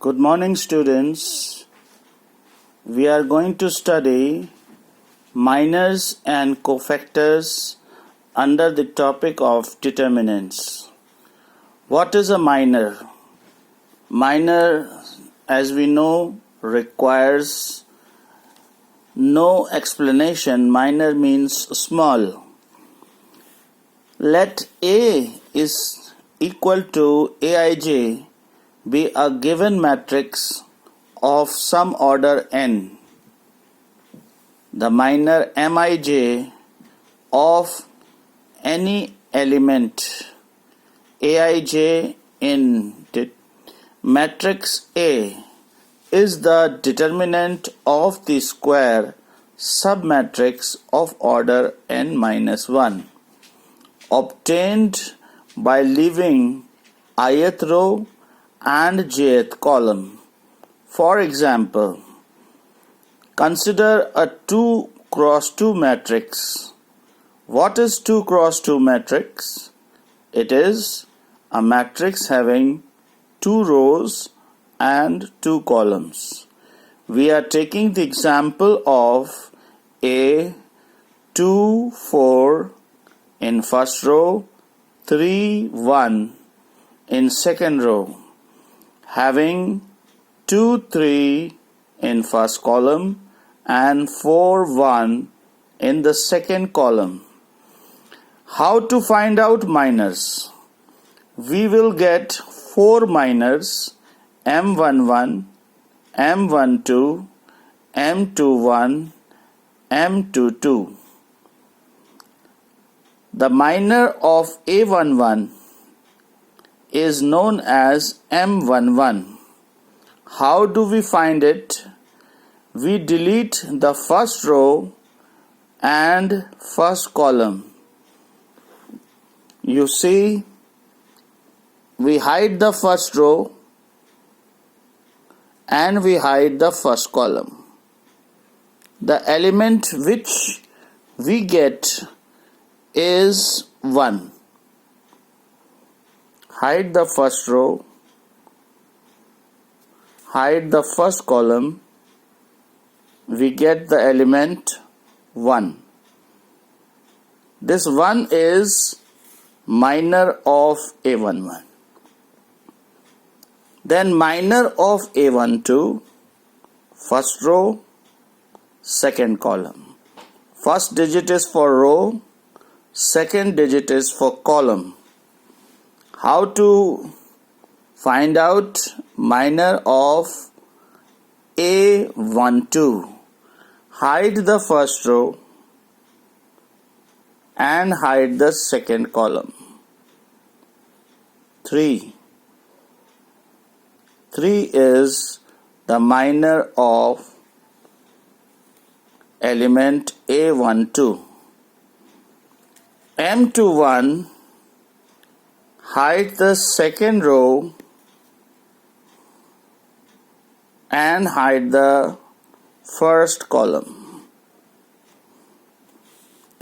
Good morning, students. We are going to study minors and cofactors under the topic of determinants. What is a minor? Minor, as we know, requires no explanation. Minor means small. Let A is equal to Aij be a given matrix of some order n. The minor Mij of any element Aij in matrix A is the determinant of the square submatrix of order n minus 1, obtained by leaving ith row and jth column. For example, consider a 2 cross 2 matrix. What is 2 cross 2 matrix? It is a matrix having 2 rows and 2 columns. We are taking the example of A 2 4 in first row, 3 1 in second row, having 2 3 in first column and 4 1 in the second column. How to find out minors? We will get 4 minors M11, M12, M21, M22. The minor of A11 is known as M11. How do we find it? We delete the first row and first column. You see, we hide the first row and we hide the first column. The element which we get is 1. Hide the first row, hide the first column, we get the element 1. This 1 is minor of A11. Then minor of A12, first row, second column. First digit is for row, second digit is for column. How to find out minor of A12? Hide the first row and hide the second column. 3. 3 is the minor of element A12. M21, hide the second row and hide the first column.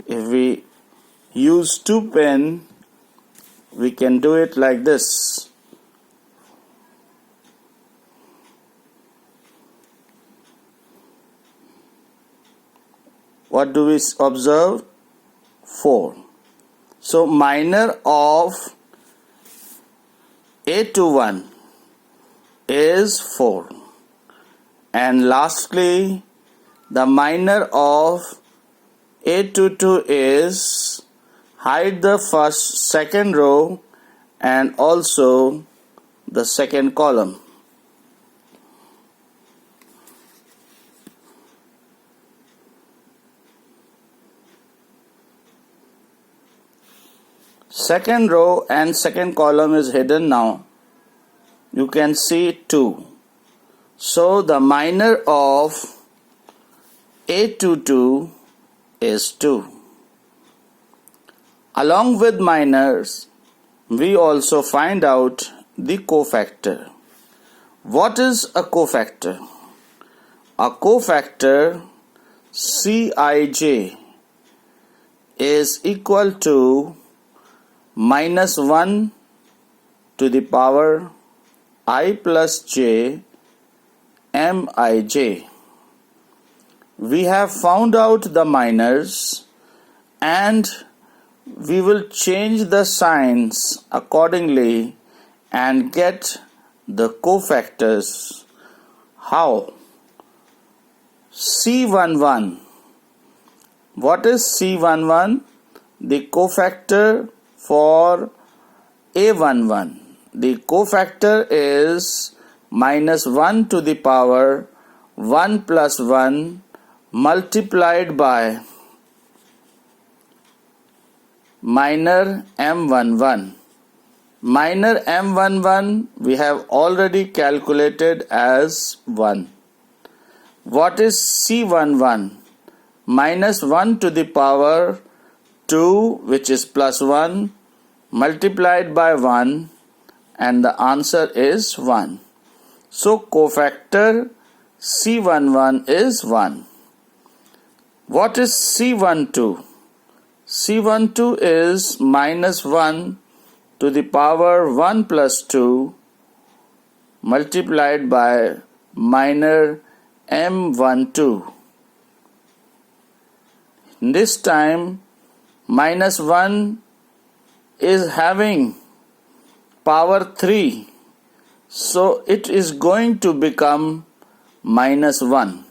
If we use 2 pen, we can do it like this. What do we observe? 4. So minor of A21 is 4. And lastly, the minor of A22 is hide the second row and also the second column. Second row and second column is hidden now. You can see 2. So the minor of A22 is 2. Along with minors, we also find out the cofactor. What is a cofactor? A cofactor Cij is equal to minus 1 to the power I plus j Mij. We have found out the minors and we will change the signs accordingly and get the cofactors. How? C11. What is C11? The cofactor for A11. The cofactor is minus 1 to the power 1 plus 1 multiplied by minor M11. Minor M11 we have already calculated as 1. What is C11? Minus 1 to the power 2, which is plus 1, multiplied by 1, and the answer is 1. So cofactor C11 is 1. What is C12? C12 is minus 1 to the power 1 plus 2 multiplied by minor M12. This time minus 1 is having power 3, so it is going to become minus 1.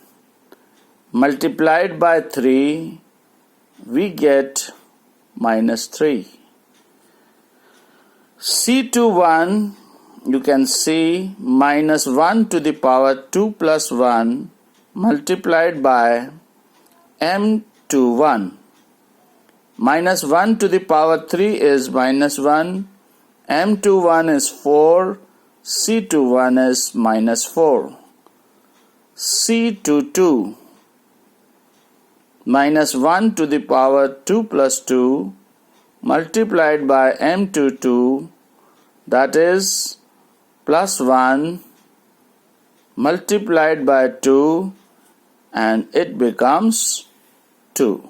Multiplied by 3, we get minus 3. C21, you can see minus 1 to the power 2 plus 1 multiplied by M21. Minus 1 to the power 3 is minus 1. M21 is 4. C21 is minus 4. C22. Minus 1 to the power 2 plus 2 multiplied by M22, that is plus 1 multiplied by 2, and it becomes 2.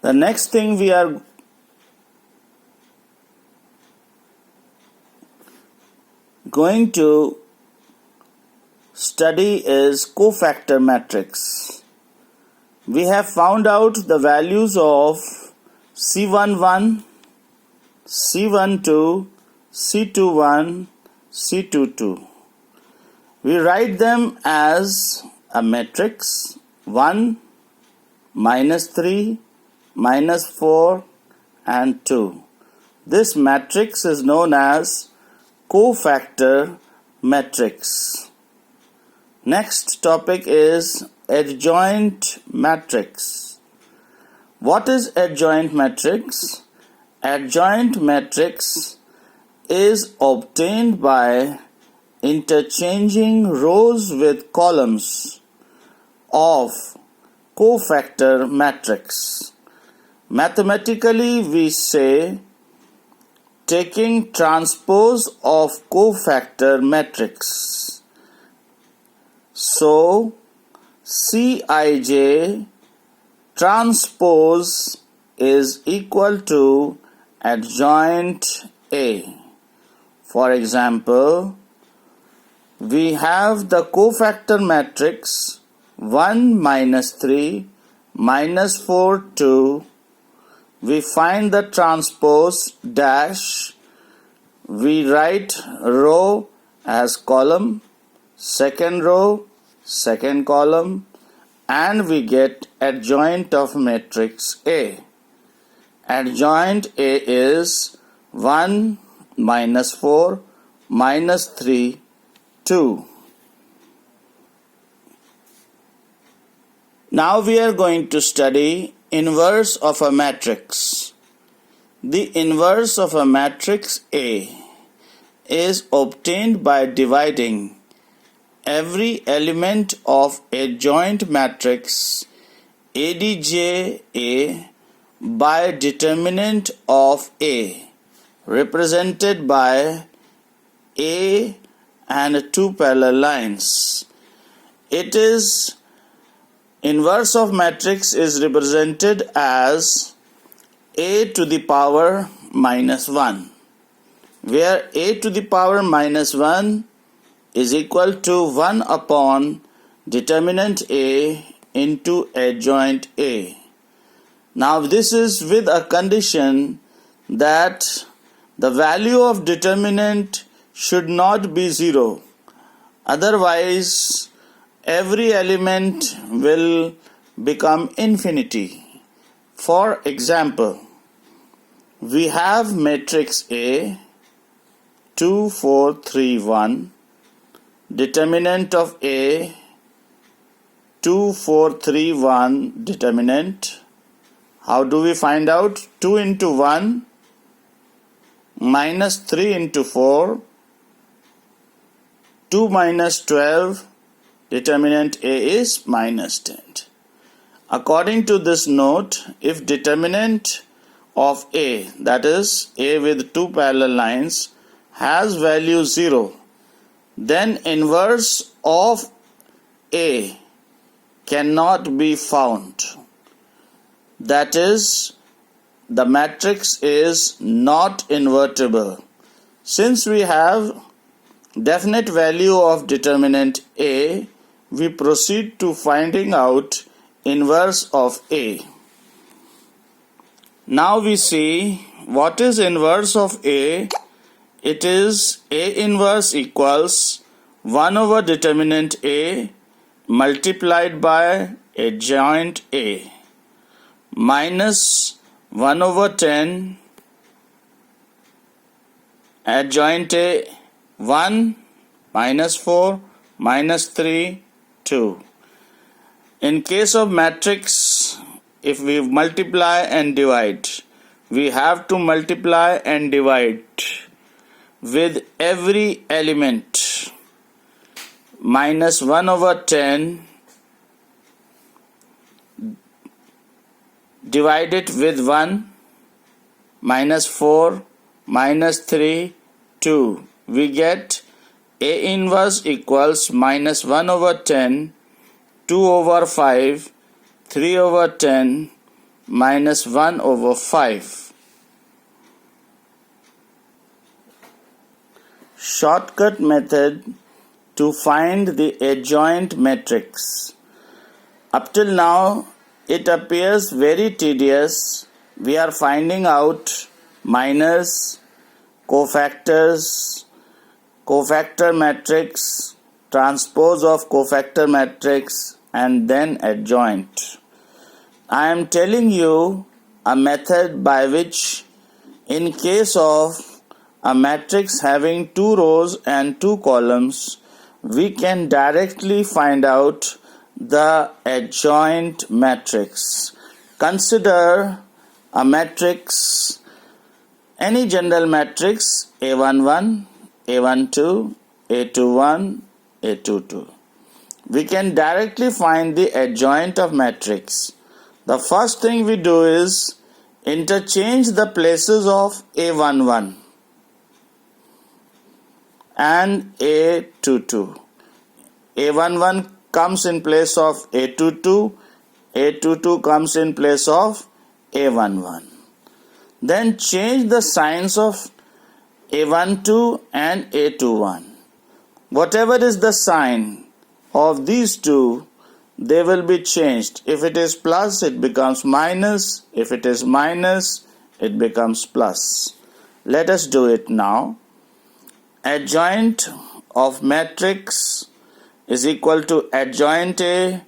The next thing we are going to study is cofactor matrix. We have found out the values of C11, C12, C21, C22. We write them as a matrix 1, minus 3, minus 4 and 2. This matrix is known as cofactor matrix. Next topic is adjoint matrix. What is adjoint matrix? Adjoint matrix is obtained by interchanging rows with columns of cofactor matrix. Mathematically, we say taking transpose of cofactor matrix. So, Cij transpose is equal to adjoint A. For example, we have the cofactor matrix 1 minus 3 minus 4 2. We find the transpose dash. We write row as column, second row, second column, and we get adjoint of matrix A. Adjoint A is 1 minus 4 minus 3 2. Now we are going to study inverse of a matrix. The inverse of a matrix A is obtained by dividing every element of a joint matrix ADJ A by determinant of A, represented by A and two parallel lines. It is inverse of matrix is represented as A to the power minus 1, where A to the power minus 1 is equal to 1 upon determinant A into adjoint A. Now this is with a condition that the value of determinant should not be 0. Otherwise, every element will become infinity. For example, we have matrix A 2, 4, 3, 1, determinant of A 2, 4, 3, 1 determinant. How do we find out? 2 into 1 minus 3 into 4, 2 minus 12, determinant A is minus 10. According to this note, if determinant of A, that is A with two parallel lines, has value 0, then inverse of A cannot be found. That is, the matrix is not invertible. Since we have definite value of determinant A, we proceed to finding out inverse of A. Now we see what is inverse of A. It is A inverse equals 1 over determinant A multiplied by adjoint A minus 1 over 10 adjoint A 1 minus 4 minus 3 2. In case of matrix, if we multiply and divide, we have to multiply and divide with every element. Minus 1 over 10 divide it with 1, minus 4, minus 3, 2. We get A inverse equals minus 1 over 10, 2 over 5, 3 over 10, minus 1 over 5. Shortcut method to find the adjoint matrix. Up till now, it appears very tedious. We are finding out minors, cofactors, cofactor matrix, transpose of cofactor matrix, and then adjoint. I am telling you a method by which, in case of a matrix having 2 rows and 2 columns, we can directly find out the adjoint matrix. Consider a matrix, any general matrix A11, A12, A21, A22. We can directly find the adjoint of matrix. The first thing we do is interchange the places of A11 and A22. A11 comes in place of A22, A22 comes in place of A11. Then change the signs of A12 and A21. Whatever is the sign of these two, they will be changed. If it is plus, it becomes minus. If it is minus, it becomes plus. Let us do it now. Adjoint of matrix is equal to adjoint A,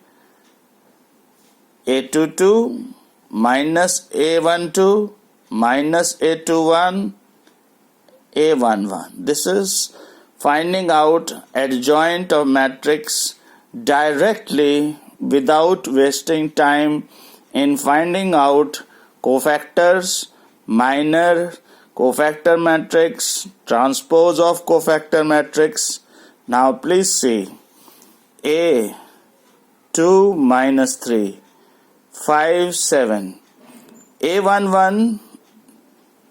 A22 minus A12 minus A21, A11. This is finding out adjoint of matrix directly without wasting time in finding out cofactors, minor, cofactor matrix, transpose of cofactor matrix. Now please see. A 2 minus 3, 5, 7. A11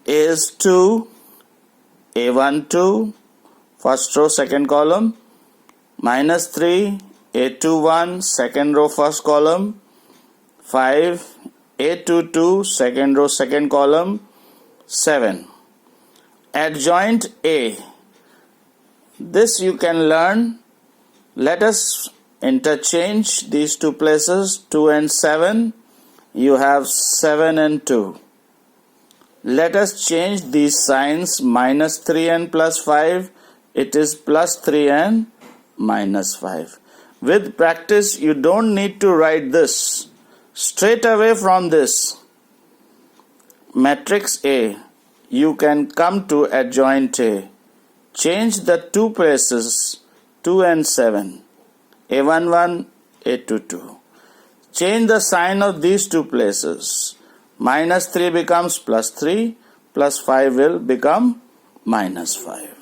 is 2, A12, first row, second column, minus 3, A21, second row, first column, 5, A22, second row, second column, 7. Adjoint A, This you can learn. Let us interchange these two places, 2 and 7. You have 7 and 2. Let us change these signs, minus 3 and plus 5. It is plus 3 and minus 5. With practice, you don't need to write this. Straight away from this matrix A, you can come to adjoint A. Change the two places, 2 and 7. A11, A22. Change the sign of these two places. Minus 3 becomes plus 3, plus 5 will become minus 5.